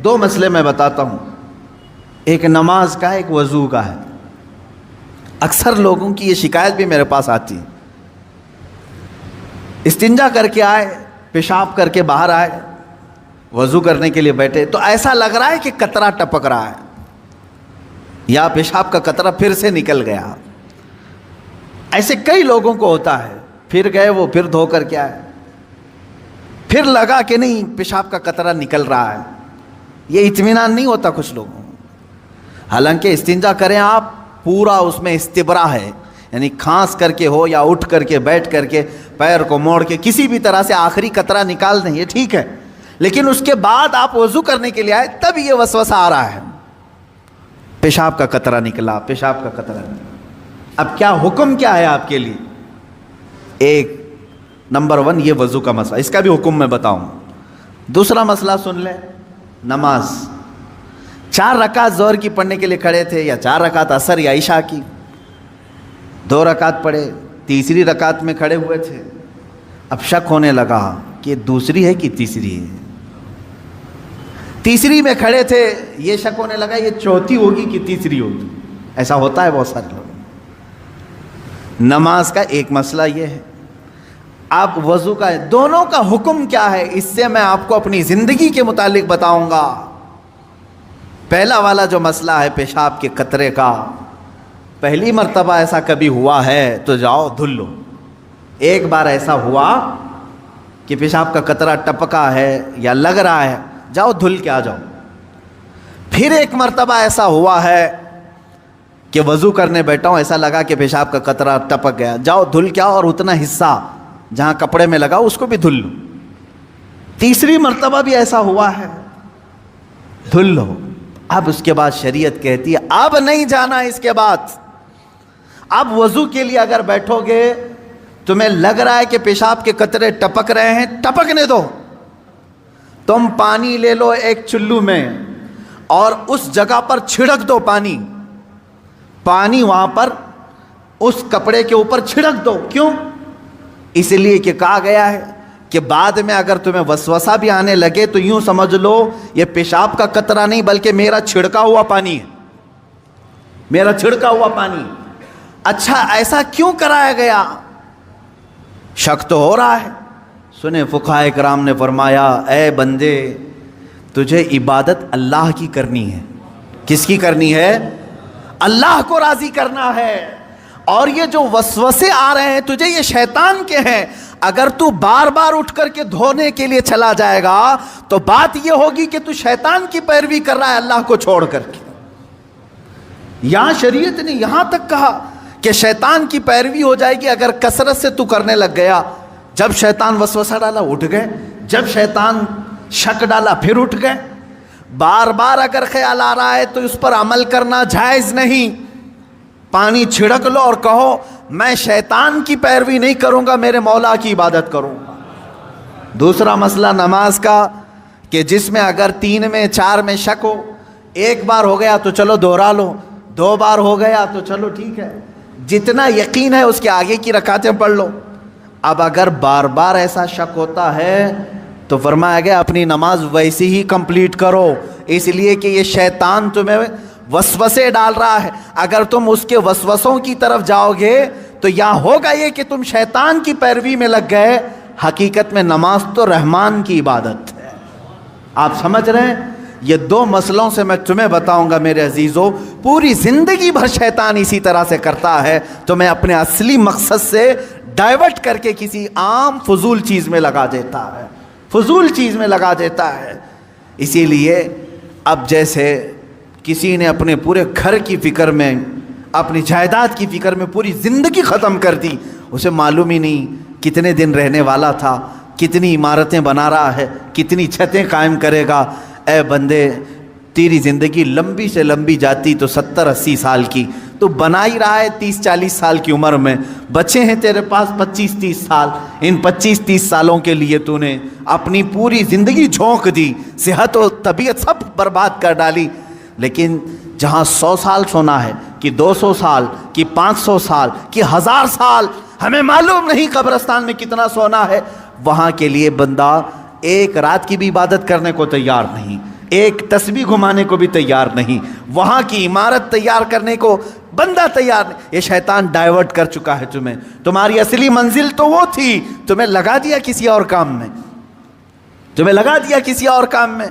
دو مسئلے میں بتاتا ہوں، ایک نماز کا ہے، ایک وضو کا ہے۔ اکثر لوگوں کی یہ شکایت بھی میرے پاس آتی ہے، استنجا کر کے آئے، پیشاب کر کے باہر آئے، وضو کرنے کے لیے بیٹھے تو ایسا لگ رہا ہے کہ قطرہ ٹپک رہا ہے یا پیشاب کا قطرہ پھر سے نکل گیا۔ ایسے کئی لوگوں کو ہوتا ہے، پھر گئے وہ، پھر دھو کر کے آئے، پھر لگا کہ نہیں پیشاب کا قطرہ نکل رہا ہے۔ یہ اطمینان نہیں ہوتا کچھ لوگوں کو۔ حالانکہ استنجا کریں آپ، پورا اس میں استبرا ہے، یعنی کھانس کر کے ہو یا اٹھ کر کے بیٹھ کر کے پیر کو موڑ کے کسی بھی طرح سے آخری قطرہ نکال دیں، یہ ٹھیک ہے۔ لیکن اس کے بعد آپ وضو کرنے کے لیے آئے، تب یہ وسوسہ آ رہا ہے، پیشاب کا قطرہ نکلا، پیشاب کا قطرہ نکلا۔ اب کیا حکم کیا ہے آپ کے لیے؟ ایک نمبر 1 یہ وضو کا مسئلہ، اس کا بھی حکم میں بتاؤں۔ دوسرا مسئلہ سن لیں، نماز 4 رکعت ظہر کی پڑھنے کے لیے کھڑے تھے، یا 4 رکعت عصر یا عشاء کی، 2 رکعت پڑھے، تیسری رکعت میں کھڑے ہوئے تھے، اب شک ہونے لگا کہ دوسری ہے کہ تیسری ہے۔ تیسری میں کھڑے تھے، یہ شک ہونے لگا یہ چوتھی ہوگی کہ تیسری ہوگی۔ ایسا ہوتا ہے بہت سارے لوگ۔ نماز کا ایک مسئلہ یہ ہے، آپ وضو کا ہے، دونوں کا حکم کیا ہے اس سے میں آپ کو اپنی زندگی کے متعلق بتاؤں گا۔ پہلا والا جو مسئلہ ہے پیشاب کے قطرے کا، پہلی مرتبہ ایسا کبھی ہوا ہے تو جاؤ دھل لو۔ ایک بار ایسا ہوا کہ پیشاب کا قطرہ ٹپکا ہے یا لگ رہا ہے، جاؤ دھل کے آ جاؤ۔ پھر ایک مرتبہ ایسا ہوا ہے کہ وضو کرنے بیٹھا ہوں، ایسا لگا کہ پیشاب کا قطرہ ٹپک گیا، جاؤ دھل کے آؤ اور اتنا حصہ جہاں کپڑے میں لگا اس کو بھی دھل لو۔ تیسری مرتبہ بھی ایسا ہوا ہے، دھل لو۔ اب اس کے بعد شریعت کہتی ہے اب نہیں جانا اس کے بعد۔ اب وضو کے لیے اگر بیٹھو گے، تمہیں لگ رہا ہے کہ پیشاب کے قطرے ٹپک رہے ہیں، ٹپکنے دو۔ تم پانی لے لو ایک چلو میں اور اس جگہ پر چھڑک دو پانی وہاں پر اس کپڑے کے اوپر چھڑک دو۔ کیوں؟ اس لیے کہ کہا گیا ہے کہ بعد میں اگر تمہیں وسوسہ بھی آنے لگے تو یوں سمجھ لو یہ پیشاب کا قطرہ نہیں بلکہ میرا چھڑکا ہوا پانی ہے، میرا چھڑکا ہوا پانی۔ اچھا ایسا کیوں کرایا گیا؟ شک تو ہو رہا ہے۔ سنیں فقہاء کرام نے فرمایا اے بندے، تجھے عبادت اللہ کی کرنی ہے۔ کس کی کرنی ہے؟ اللہ کو راضی کرنا ہے۔ اور یہ جو وسوسے آ رہے ہیں تجھے، یہ شیطان کے ہیں۔ اگر تو بار بار اٹھ کر کے دھونے کے لیے چلا جائے گا تو بات یہ ہوگی کہ تو شیطان کی پیروی کر رہا ہے اللہ کو چھوڑ کر کے۔ یہاں شریعت نے یہاں تک کہا کہ شیطان کی پیروی ہو جائے گی اگر کثرت سے تو کرنے لگ گیا۔ جب شیطان وسوسہ ڈالا اٹھ گئے، جب شیطان شک ڈالا پھر اٹھ گئے۔ بار بار اگر خیال آ رہا ہے تو اس پر عمل کرنا جائز نہیں۔ پانی چھڑک لو اور کہو میں شیطان کی پیروی نہیں کروں گا، میرے مولا کی عبادت کروں گا۔ دوسرا مسئلہ نماز کا کہ جس میں اگر 3 میں 4 میں شک ہو، ایک بار ہو گیا تو چلو دوہرا لو، 2 بار ہو گیا تو چلو ٹھیک ہے، جتنا یقین ہے اس کے آگے کی رکعتیں پڑھ لو۔ اب اگر بار بار ایسا شک ہوتا ہے تو فرمایا گیا اپنی نماز ویسی ہی کمپلیٹ کرو، اس لیے کہ یہ شیطان تمہیں وسوسے ڈال رہا ہے۔ اگر تم اس کے وسوسوں کی طرف جاؤ گے تو یہاں ہوگا یہ کہ تم شیطان کی پیروی میں لگ گئے۔ حقیقت میں نماز تو رحمان کی عبادت ہے۔ آپ سمجھ رہے ہیں؟ یہ 2 مسئلوں سے میں تمہیں بتاؤں گا میرے عزیزو، پوری زندگی بھر شیطان اسی طرح سے کرتا ہے، تمہیں اپنے اصلی مقصد سے ڈائیورٹ کر کے کسی عام فضول چیز میں لگا دیتا ہے، فضول چیز میں لگا دیتا ہے۔ اسی لیے اب جیسے کسی نے اپنے پورے گھر کی فکر میں، اپنی جائیداد کی فکر میں پوری زندگی ختم کر دی، اسے معلوم ہی نہیں کتنے دن رہنے والا تھا، کتنی عمارتیں بنا رہا ہے، کتنی چھتیں قائم کرے گا۔ اے بندے، تیری زندگی لمبی سے لمبی جاتی تو 70-80 سال کی، تو بنا ہی رہا ہے 30-40 سال کی عمر میں، بچے ہیں تیرے پاس 25-30 سال، ان 25-30 سالوں کے لیے تو نے اپنی پوری زندگی جھونک دی، صحت و طبیعت سب برباد کر ڈالی۔ لیکن جہاں 100 سال سونا ہے کہ 200 سال کہ 500 سال کہ 1000 سال، ہمیں معلوم نہیں قبرستان میں کتنا سونا ہے، وہاں کے لیے بندہ ایک رات کی بھی عبادت کرنے کو تیار نہیں، ایک تسبیح گھمانے کو بھی تیار نہیں، وہاں کی عمارت تیار کرنے کو بندہ تیار نہیں. یہ شیطان ڈائیورٹ کر چکا ہے تمہیں. تمہاری اصلی منزل تو وہ تھی، تمہیں لگا دیا کسی اور کام میں، تمہیں لگا دیا کسی اور کام میں.